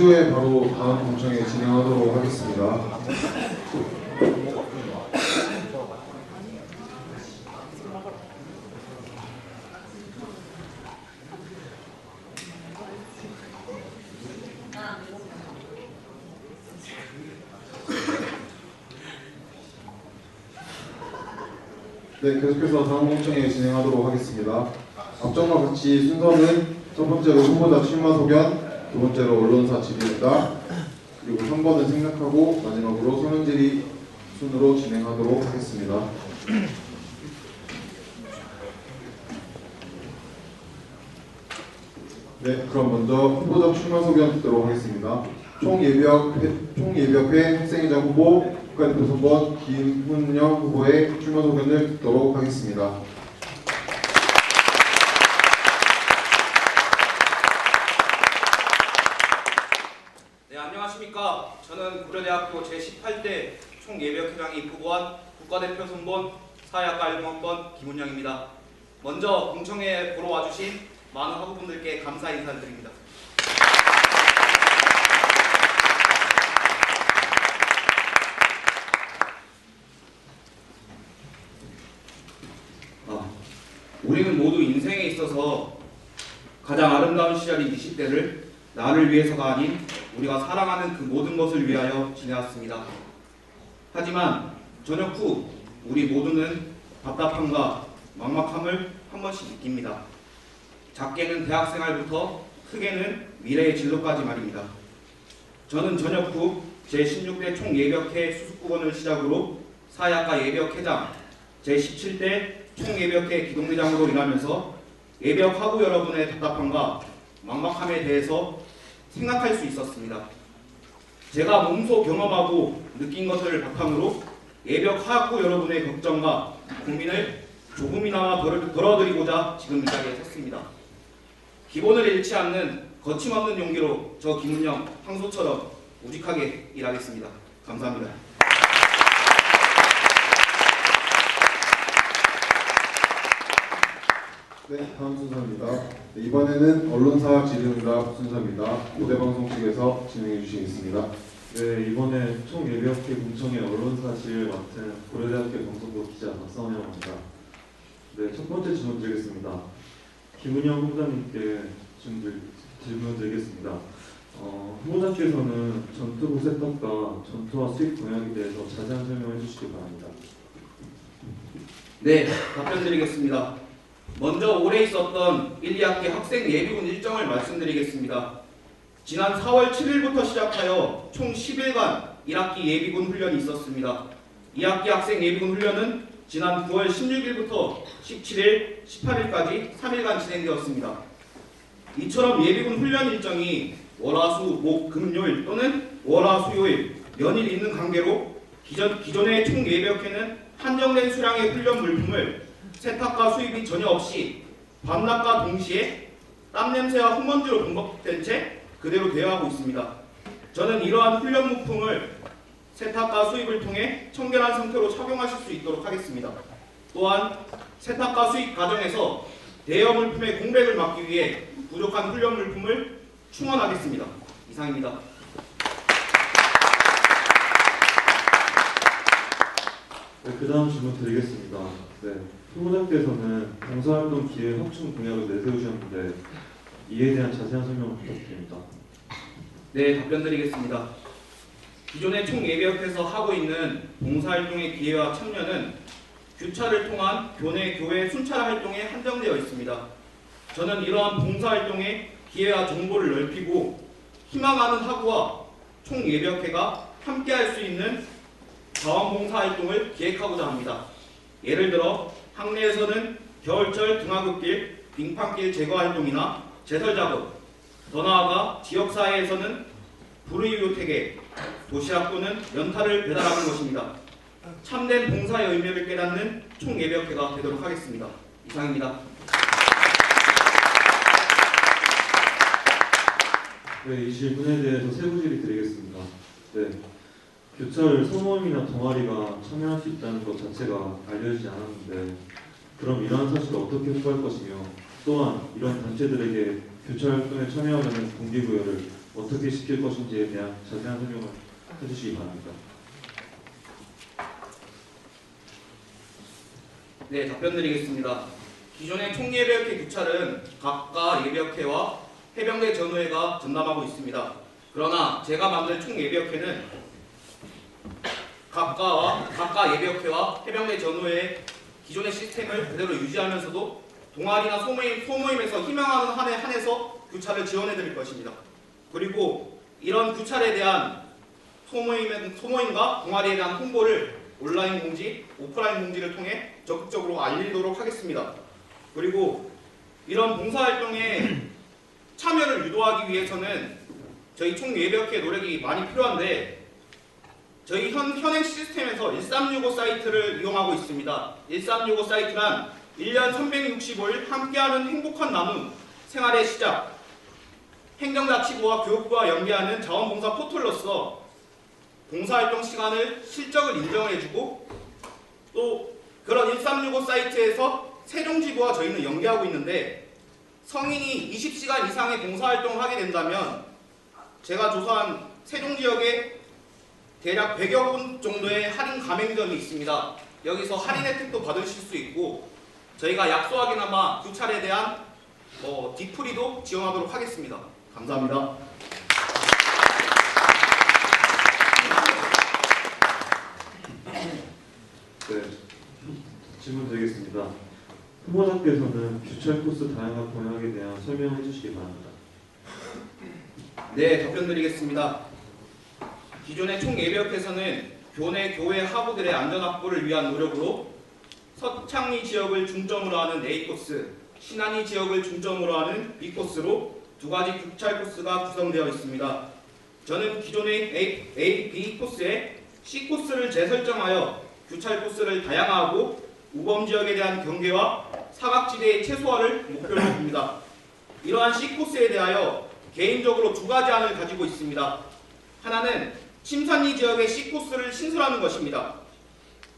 후에 바로 다음 공청회 진행하도록 하겠습니다. 네, 계속해서 다음 공청회 진행하도록 하겠습니다. 앞전과 같이 순서는 첫 번째로 후보자 출마 소견, 두 번째로 언론사 질의응답, 그리고 3번은 생략하고 마지막으로 소명 질의 순으로 진행하도록 하겠습니다. 네, 그럼 먼저 후보자 출마 소견 듣도록 하겠습니다. 총예비역회 학생회장 후보 국가대표 선번 김훈영 후보의 출마 소견을 듣도록 하겠습니다. 네, 안녕하십니까. 저는 고려대학교 제18대 총예비역회장이 후보한 국가대표 선본 사회학과 1학번 김훈영입니다. 먼저 공청회에 보러 와주신 많은 학우분들께 감사 인사를 드립니다. 우리는 모두 인생에 있어서 가장 아름다운 시절인 20대를 나를 위해서가 아닌 우리가 사랑하는 그 모든 것을 위하여 지내왔습니다. 하지만 저녁 후 우리 모두는 답답함과 막막함을 한 번씩 느낍니다. 작게는 대학생활부터 크게는 미래의 진로까지 말입니다. 저는 저녁 후 제16대 총예비역회 수습국원을 시작으로 사회학과 예비역회장, 제17대 총예비역회 기동대장으로 일하면서 예비역 학우 여러분의 답답함과 막막함에 대해서 생각할 수 있었습니다. 제가 몸소 경험하고 느낀 것을 바탕으로 예비역 학우 여러분의 걱정과 고민을 조금이나마 덜어드리고자 지금 이 자리에 섰습니다. 기본을 잃지 않는 거침없는 용기로 저 김훈영 황소처럼 우직하게 일하겠습니다. 감사합니다. 네, 다음 순서입니다. 네, 이번에는 언론사 질의응답 순서입니다. 고대방송 측에서 진행해 주시겠습니다. 네, 이번에 총예비역회 공청회 언론사실 맡은 고려대학교 방송국 기자 박성현입니다. 네, 첫 번째 질문 드리겠습니다. 김은영 후보자님께 질문 드리겠습니다. 후보자께서는 전투부 세탁과 전투와 수익 동향에 대해서 자세한 설명해 주시기 바랍니다. 네, 답변 드리겠습니다. 먼저 올해 있었던 1, 2학기 학생 예비군 일정을 말씀드리겠습니다. 지난 4월 7일부터 시작하여 총 10일간 1학기 예비군 훈련이 있었습니다. 2학기 학생 예비군 훈련은 지난 9월 16일부터 17일, 18일까지 3일간 진행되었습니다. 이처럼 예비군 훈련 일정이 월, 화, 수, 목, 금, 요일 또는 월, 화, 수, 요일 연일 있는 관계로 기존의 총예비역회는 한정된 수량의 훈련 물품을 세탁과 수입이 전혀 없이 밤낮과 동시에 땀냄새와 흙먼지로 범벅된 채 그대로 대여하고 있습니다. 저는 이러한 훈련 물품을 세탁과 수입을 통해 청결한 상태로 착용하실 수 있도록 하겠습니다. 또한 세탁과 수입 과정에서 대여 물품의 공백을 막기 위해 부족한 훈련 물품을 충원하겠습니다. 이상입니다. 네, 그 다음 질문 드리겠습니다. 네, 후보자께서는 봉사활동 기회 확충 공약을 내세우셨는데 이에 대한 자세한 설명을 부탁드립니다. 네, 답변 드리겠습니다. 기존의 총예비역에서 하고 있는 봉사활동의 기회와 참여는 교차를 통한 교내, 교회, 순찰 활동에 한정되어 있습니다. 저는 이러한 봉사활동의 기회와 정보를 넓히고 희망하는 학우와 총예비역회가 함께할 수 있는 자원봉사활동을 기획하고자 합니다. 예를 들어 학내에서는 겨울철 등하굣길, 빙판길 제거 활동이나 제설 작업, 더 나아가 지역사회에서는 불의유택에 도시락 또는 연탄을 배달하는 것입니다. 참된 봉사의 의미를 깨닫는 총예비역회가 되도록 하겠습니다. 이상입니다. 네, 이 질문에 대해서 세부 질의 드리겠습니다. 네, 교찰 소모임이나 동아리가 참여할 수 있다는 것 자체가 알려지지 않았는데 그럼 이러한 사실을 어떻게 확보할 것이며 또한 이런 단체들에게 교찰 활동에 참여하려는 동기부여를 어떻게 시킬 것인지에 대한 자세한 설명을 해주시기 바랍니다. 네, 답변 드리겠습니다. 기존의 총예비역회 교찰은 각각 예비역회와 해병대 전우회가 전담하고 있습니다. 그러나 제가 만든 총예비역회는 각각 예비역회와 해병대 전우회의 기존의 시스템을 그대로 유지하면서도 동아리나 소모임에서 희망하는 한에 한해서 교찰을 지원해 드릴 것입니다. 그리고 이런 교찰에 대한 소모임과 동아리에 대한 홍보를 온라인 공지, 오프라인 공지를 통해 적극적으로 알리도록 하겠습니다. 그리고 이런 봉사활동에 참여를 유도하기 위해서는 저희 총예비역회 노력이 많이 필요한데 저희 현행 시스템에서 1365 사이트를 이용하고 있습니다. 1365 사이트란 1년 365일 함께하는 행복한 나눔, 생활의 시작, 행정자치부와 교육부와 연계하는 자원봉사 포털로서 봉사활동 시간을 실적을 인정을 해주고 또 그런 1365 사이트에서 세종지부와 저희는 연계하고 있는데 성인이 20시간 이상의 봉사활동을 하게 된다면 제가 조사한 세종지역에 대략 100여 분 정도의 할인 가맹점이 있습니다. 여기서 할인 혜택도 받으실 수 있고 저희가 약소하게나마 교찰에 대한 디프리도 지원하도록 하겠습니다. 감사합니다. 네, 질문 드리겠습니다. 후보자께서는 교찰 코스 다양한 번역에 대한 설명해 주시기 바랍니다. 네, 답변 드리겠습니다. 기존의 총예비역에서는 교내 교회 하부들의 안전 확보를 위한 노력으로 서창리 지역을 중점으로 하는 A코스, 신안리 지역을 중점으로 하는 B코스로 두 가지 교찰 코스가 구성되어 있습니다. 저는 기존의 A, B 코스에 C코스를 재설정하여 교찰 코스를 다양화하고 우범 지역에 대한 경계와 사각지대의 최소화를 목표로 합니다. 이러한 C코스에 대하여 개인적으로 두 가지 안을 가지고 있습니다. 하나는 침산리 지역의 C코스를 신설하는 것입니다.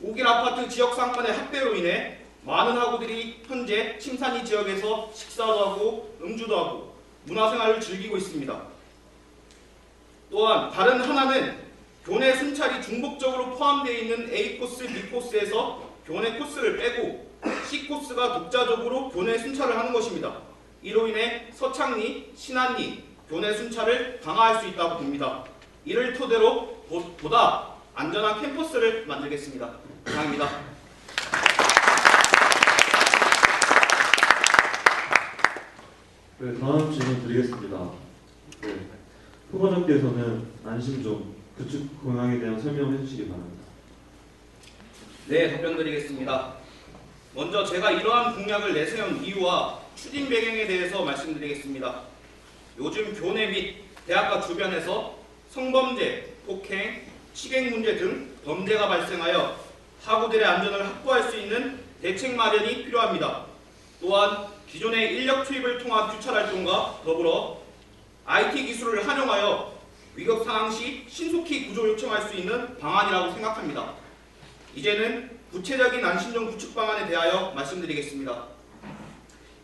옥일 아파트 지역 상권의 확대로 인해 많은 학우들이 현재 침산리 지역에서 식사도 하고 음주도 하고 문화생활을 즐기고 있습니다. 또한 다른 하나는 교내 순찰이 중복적으로 포함되어 있는 A코스, B코스에서 교내 코스를 빼고 C코스가 독자적으로 교내 순찰을 하는 것입니다. 이로 인해 서창리, 신안리 교내 순찰을 강화할 수 있다고 봅니다. 이를 토대로 보다 안전한 캠퍼스를 만들겠습니다. 이상입니다. 네, 다음 질문 드리겠습니다. 네, 후보자께서는 안심종 구축 공약에 대한 설명을 해주시기 바랍니다. 네, 답변 드리겠습니다. 먼저 제가 이러한 공약을 내세운 이유와 추진 배경에 대해서 말씀드리겠습니다. 요즘 교내 및 대학가 주변에서 성범죄, 폭행, 치객 문제 등 범죄가 발생하여 학우들의 안전을 확보할 수 있는 대책 마련이 필요합니다. 또한 기존의 인력 투입을 통한 교찰 활동과 더불어 IT 기술을 활용하여 위급 상황 시 신속히 구조 요청할 수 있는 방안이라고 생각합니다. 이제는 구체적인 안심종 구축 방안에 대하여 말씀드리겠습니다.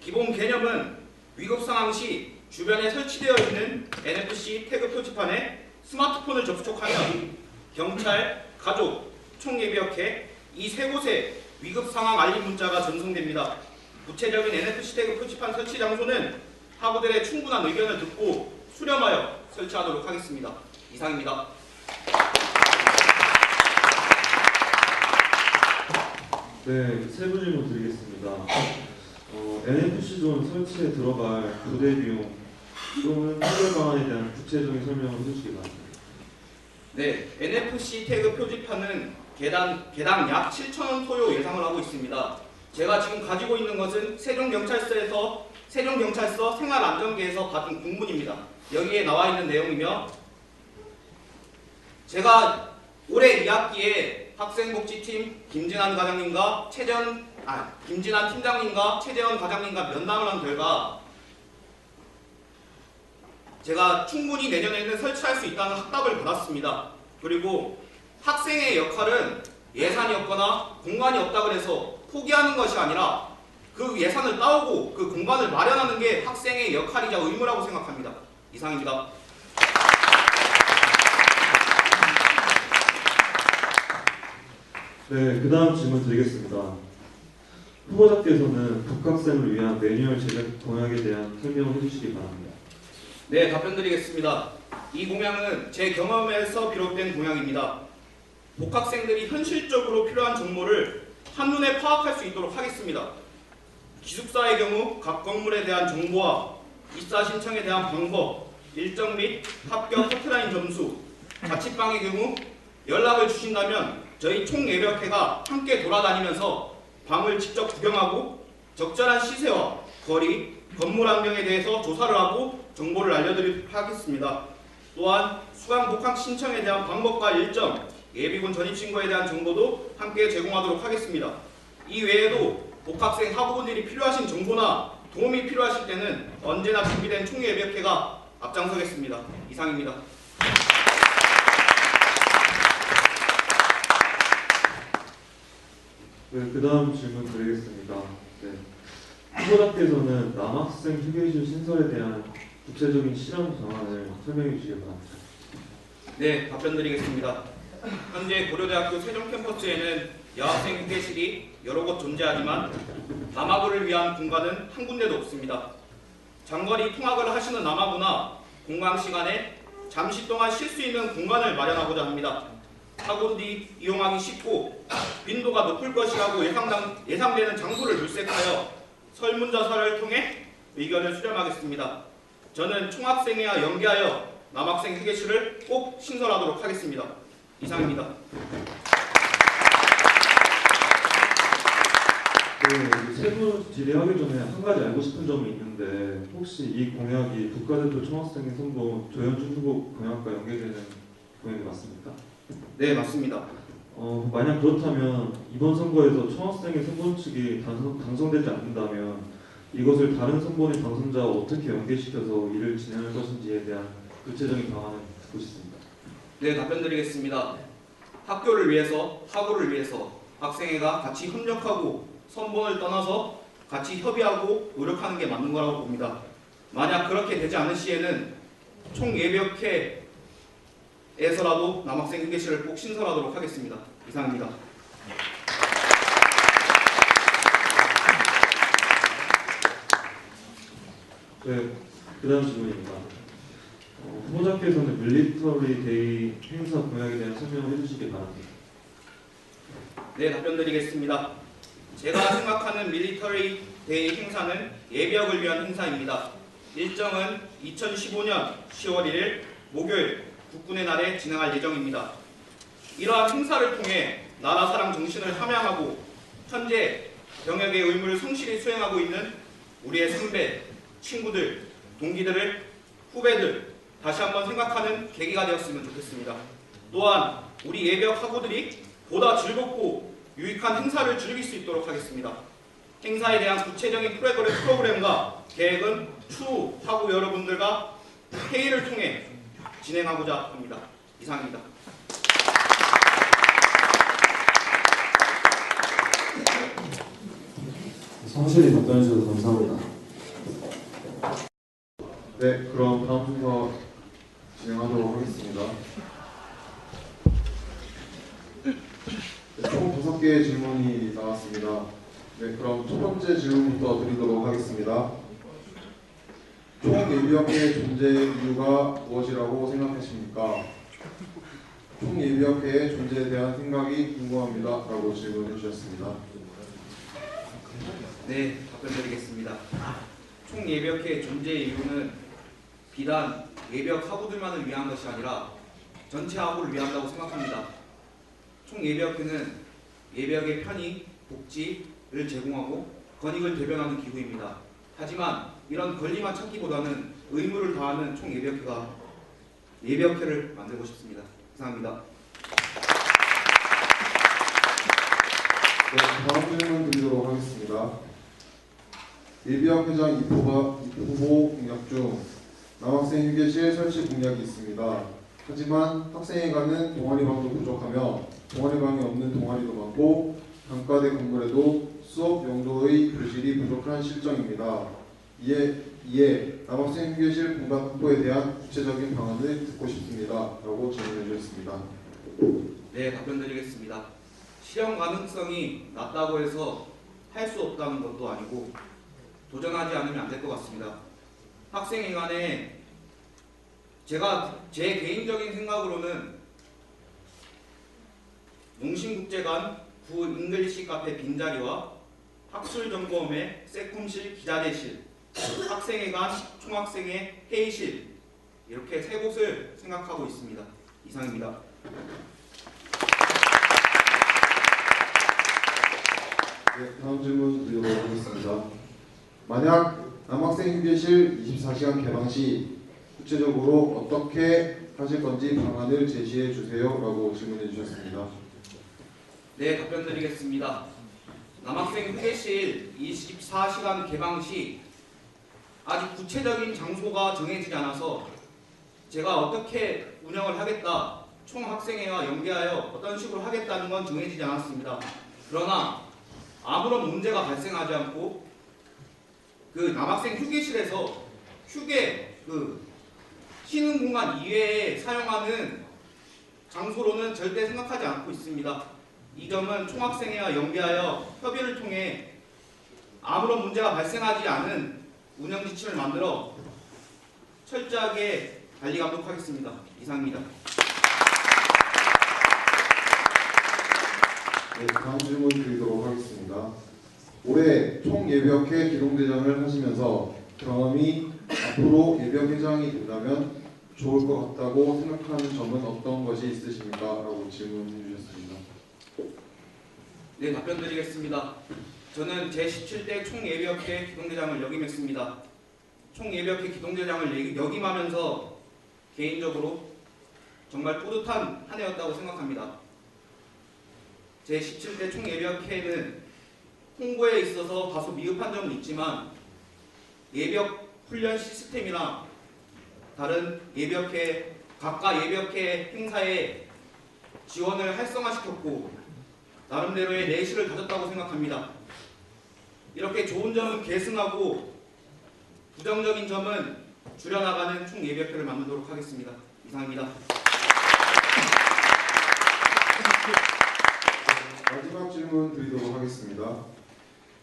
기본 개념은 위급 상황 시 주변에 설치되어 있는 NFC 태그 표지판에 스마트폰을 접촉하면 경찰, 가족, 총예비역회 이 세 곳에 위급 상황 알림 문자가 전송됩니다. 구체적인 NFC 태그 표지판 설치 장소는 학우들의 충분한 의견을 듣고 수렴하여 설치하도록 하겠습니다. 이상입니다. 네, 세부 질문 드리겠습니다. NFC 존 설치에 들어갈 부대 비용 또는 해결 방안에 대한 구체적인 설명을 해주시기 바랍니다. 네, NFC 태그 표지판은 개당 약 7,000원 소요 예상을 하고 있습니다. 제가 지금 가지고 있는 것은 세종경찰서 생활안전계에서 받은 공문입니다. 여기에 나와 있는 내용이며 제가 올해 2학기에 학생복지팀 김진한 팀장님과 최재원 과장님과 면담을 한 결과 제가 충분히 내년에는 설치할 수 있다는 확답을 받았습니다. 그리고 학생의 역할은 예산이 없거나 공간이 없다 그래서 포기하는 것이 아니라 그 예산을 따오고 그 공간을 마련하는 게 학생의 역할이자 의무라고 생각합니다. 이상입니다. 네, 그 다음 질문 드리겠습니다. 후보자께서는 복학생을 위한 매뉴얼 제작 공약에 대한 설명을 해주시기 바랍니다. 네, 답변 드리겠습니다. 이 공약은 제 경험에서 비롯된 공약입니다. 복학생들이 현실적으로 필요한 정보를 한눈에 파악할 수 있도록 하겠습니다. 기숙사의 경우 각 건물에 대한 정보와 입사 신청에 대한 방법, 일정 및 합격 허트라인 점수, 자취방의 경우 연락을 주신다면 저희 총예비학회가 함께 돌아다니면서 방을 직접 구경하고 적절한 시세와 거리, 건물 환경에 대해서 조사를 하고 정보를 알려드리도록 하겠습니다. 또한 수강 복학 신청에 대한 방법과 일정, 예비군 전입신고에 대한 정보도 함께 제공하도록 하겠습니다. 이 외에도 복학생 학우분들이 필요하신 정보나 도움이 필요하실 때는 언제나 준비된 총예비학회가 앞장서겠습니다. 이상입니다. 네, 그 다음 질문 드리겠습니다. 네. 후보자께서는 남학생 휴게실 신설에 대한 구체적인 실험 방안을 설명해 주시기 바랍니다. 네, 답변 드리겠습니다. 현재 고려대학교 세종 캠퍼스에는 여학생 휴게실이 여러 곳 존재하지만 남학우를 위한 공간은 한 군데도 없습니다. 장거리 통학을 하시는 남학우나 공강 시간에 잠시 동안 쉴 수 있는 공간을 마련하고자 합니다. 학우들이 이용하기 쉽고 빈도가 높을 것이라고 예상되는 장소를 물색하여 설문조사를 통해 의견을 수렴하겠습니다. 저는 총학생회와 연계하여 남학생 휴게실을 꼭 신설하도록 하겠습니다. 이상입니다. 네, 세부 질의하기 전에 한 가지 알고 싶은 점이 있는데 혹시 이 공약이 국가대표 총학생회 선거 조현준 후보 공약과 연계되는 공약이 맞습니까? 네, 맞습니다. 만약 그렇다면 이번 선거에서 총학생회 선거 측이 당선되지 않는다면 이것을 다른 선거의 당선자와 어떻게 연계시켜서 일을 진행할 것인지에 대한 구체적인 방안을 듣고 싶습니다. 네, 답변 드리겠습니다. 학교를 위해서, 학우를 위해서 학생회가 같이 협력하고 선본을 떠나서 같이 협의하고 노력하는 게 맞는 거라고 봅니다. 만약 그렇게 되지 않을 시에는 총예비학회에서라도 남학생 휴게실을 꼭 신설하도록 하겠습니다. 이상입니다. 네, 그 다음 질문입니다. 후보자께서는 밀리터리 데이 행사 공약에 대한 설명을 해주시기 바랍니다. 네, 답변 드리겠습니다. 제가 생각하는 밀리터리 데이 행사는 예비역을 위한 행사입니다. 일정은 2015년 10월 1일 목요일 국군의 날에 진행할 예정입니다. 이러한 행사를 통해 나라 사랑 정신을 함양하고 현재 병역의 의무를 성실히 수행하고 있는 우리의 선배, 친구들, 동기들을 후배들 다시 한번 생각하는 계기가 되었으면 좋겠습니다. 또한 우리 예비역 학우들이 보다 즐겁고 유익한 행사를 즐길 수 있도록 하겠습니다. 행사에 대한 구체적인 프로그램과 계획은 추후 학우 여러분들과 회의를 통해 진행하고자 합니다. 이상입니다. 성실히 답변해 주셔서 감사합니다. 네, 그럼 다음 순서 진행하도록 하겠습니다. 네, 총 5개의 질문이 나왔습니다. 네, 그럼 첫 번째 질문부터 드리도록 하겠습니다. 총예비학회 존재 이유가 무엇이라고 생각하십니까? 총예비학회의 존재에 대한 생각이 궁금합니다. 라고 질문해 주셨습니다. 네, 답변 드리겠습니다. 총예비역회의 존재 이유는 비단 예비역 학우들만을 위한 것이 아니라 전체 학우를 위한다고 생각합니다. 총예비역회는 예비역의 편의, 복지를 제공하고 권익을 대변하는 기구입니다. 하지만 이런 권리만 찾기보다는 의무를 다하는 총예비역회가 예비역회를 만들고 싶습니다. 이상입니다. 네, 다음 질문 드리도록 하겠습니다. 예비역 회장 입후보 공약 중 남학생 휴게실 설치 공약이 있습니다. 하지만 학생회 간은 동아리방도 부족하며 동아리방이 없는 동아리도 많고 단과대 건물에도 수업 용도의 교실이 부족한 실정입니다. 이에 남학생 휴게실 공간 확보에 대한 구체적인 방안을 듣고 싶습니다. 라고 질문해 주셨습니다. 네, 답변 드리겠습니다. 실현 가능성이 낮다고 해서 할 수 없다는 것도 아니고 도전하지 않으면 안 될 것 같습니다. 학생회관에 제가 제 개인적인 생각으로는 농심국제관 구 잉글리시 카페 빈자리와 학술점검회 세콤실 기자재실, 학생회관 총학생회 회의실 이렇게 세 곳을 생각하고 있습니다. 이상입니다. 네, 다음 질문 드리도록 하겠습니다. 만약 남학생 휴게실 24시간 개방 시 구체적으로 어떻게 하실 건지 방안을 제시해 주세요 라고 질문해 주셨습니다. 네, 답변 드리겠습니다. 남학생 휴게실 24시간 개방 시 아직 구체적인 장소가 정해지지 않아서 제가 어떻게 운영을 하겠다, 총학생회와 연계하여 어떤 식으로 하겠다는 건 정해지지 않았습니다. 그러나 아무런 문제가 발생하지 않고 그 남학생 휴게실에서 쉬는 공간 이외에 사용하는 장소로는 절대 생각하지 않고 있습니다. 이 점은 총학생회와 연계하여 협의를 통해 아무런 문제가 발생하지 않은 운영 지침을 만들어 철저하게 관리 감독하겠습니다. 이상입니다. 네, 다음 질문 드리도록 하겠습니다. 올해 총예비학회 기동대장을 하시면서 경험이 앞으로 예비학회장이 된다면 좋을 것 같다고 생각하는 점은 어떤 것이 있으십니까? 라고 질문해 주셨습니다. 네, 답변 드리겠습니다. 저는 제17대 총예비학회 기동대장을 역임했습니다. 총예비학회 기동대장을 역임하면서 개인적으로 정말 뿌듯한 한 해였다고 생각합니다. 제17대 총예비학회는 홍보에 있어서 다소 미흡한 점은 있지만 예비역 훈련 시스템이나 다른 예비역회 각각 예비역회 행사에 지원을 활성화시켰고 나름대로의 내실을 가졌다고 생각합니다. 이렇게 좋은 점은 계승하고 부정적인 점은 줄여나가는 총예비역회를 만들도록 하겠습니다. 이상입니다. 마지막 질문 드리도록 하겠습니다.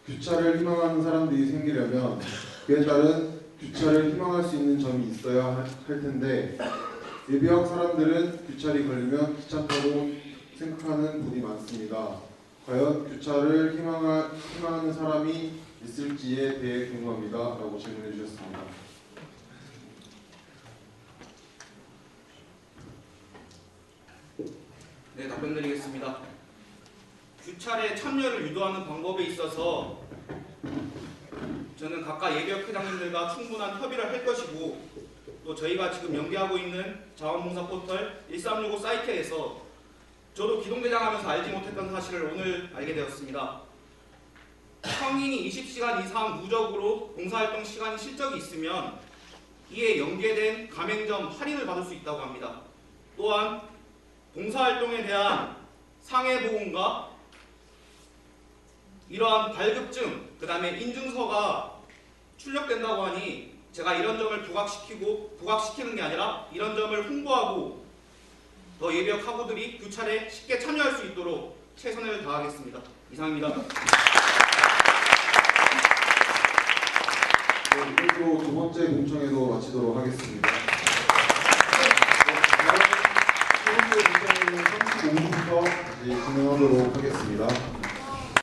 규차를 희망하는 사람들이 생기려면 그에 따른 규차를 희망할 수 있는 점이 있어야 할 텐데 예비역 사람들은 규차리 걸리면 귀찮다고 생각하는 분이 많습니다. 과연 규차를 희망하는 사람이 있을지에 대해 궁금합니다. 라고 질문해 주셨습니다. 네, 답변 드리겠습니다. 규찰에 참여를 유도하는 방법에 있어서 저는 각각 예비역회장님들과 충분한 협의를 할 것이고 또 저희가 지금 연계하고 있는 자원봉사 포털 1365 사이트에서 저도 기동대장 하면서 알지 못했던 사실을 오늘 알게 되었습니다. 성인이 20시간 이상 누적으로 봉사활동 시간이 실적이 있으면 이에 연계된 가맹점 할인을 받을 수 있다고 합니다. 또한 봉사활동에 대한 상해보험과 이러한 발급증, 그 다음에 인증서가 출력된다고 하니 제가 이런 점을 부각시키는 게 아니라 이런 점을 홍보하고 더 예비역 학우들이 규찰에 쉽게 참여할 수 있도록 최선을 다하겠습니다. 이상입니다. 네, 이것으로 두 번째 공청회도 마치도록 하겠습니다. 세 번째 공청회는 35분부터 다시 진행하도록 하겠습니다.